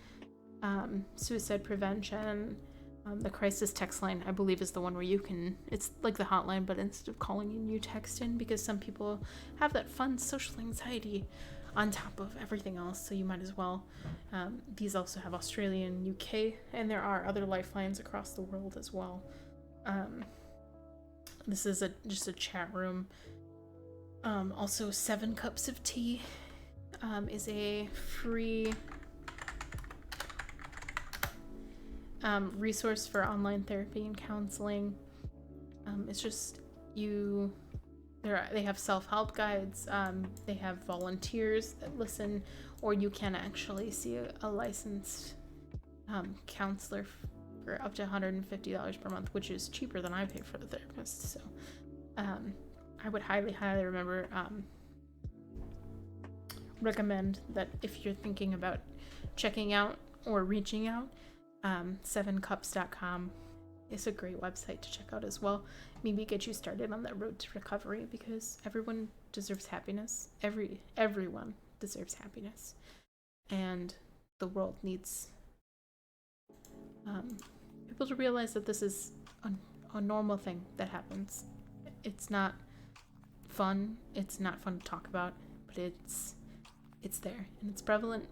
suicide prevention. The crisis text line, I believe, is the one where you can, it's like the hotline, but instead of calling in, you text in, because some people have that fun social anxiety on top of everything else, so you might as well. These also have Australia and UK, and there are other lifelines across the world as well. This is just a chat room. Also, 7 Cups of Tea is a free resource for online therapy and counseling. It's just they have self-help guides, they have volunteers that listen, or you can actually see a licensed counselor for up to $150 per month, which is cheaper than I pay for the therapist. So I would highly recommend that if you're thinking about checking out or reaching out, 7cups.com is a great website to check out as well. Maybe get you started on that road to recovery, because everyone deserves happiness. Everyone deserves happiness, and the world needs people to realize that this is a normal thing that happens. It's not fun. It's not fun to talk about, but it's there, and it's prevalent,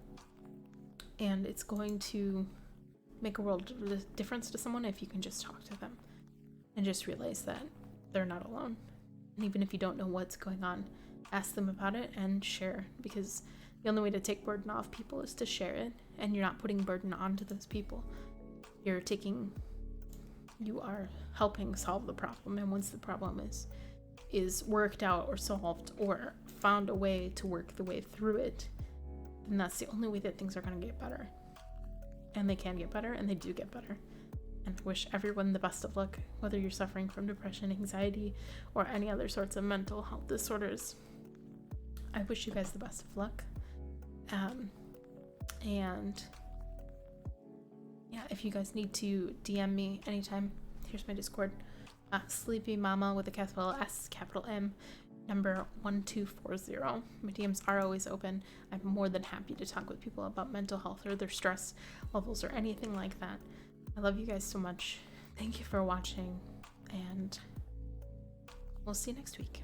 and it's going to make a world of difference to someone if you can just talk to them and just realize that they're not alone. And even if you don't know what's going on, ask them about it and share, because the only way to take burden off people is to share it, and you're not putting burden onto those people. You are helping solve the problem, and once the problem is worked out or solved or found a way to work the way through it, then that's the only way that things are going to get better. And they can get better, and they do get better. And I wish everyone the best of luck, whether you're suffering from depression, anxiety, or any other sorts of mental health disorders. I wish you guys the best of luck. And yeah, if you guys need to DM me anytime, here's my Discord. Sleepy Mama with a capital S, capital M, number 1240. My DMs are always open. I'm more than happy to talk with people about mental health or their stress levels or anything like that. I love you guys so much. Thank you for watching, and we'll see you next week.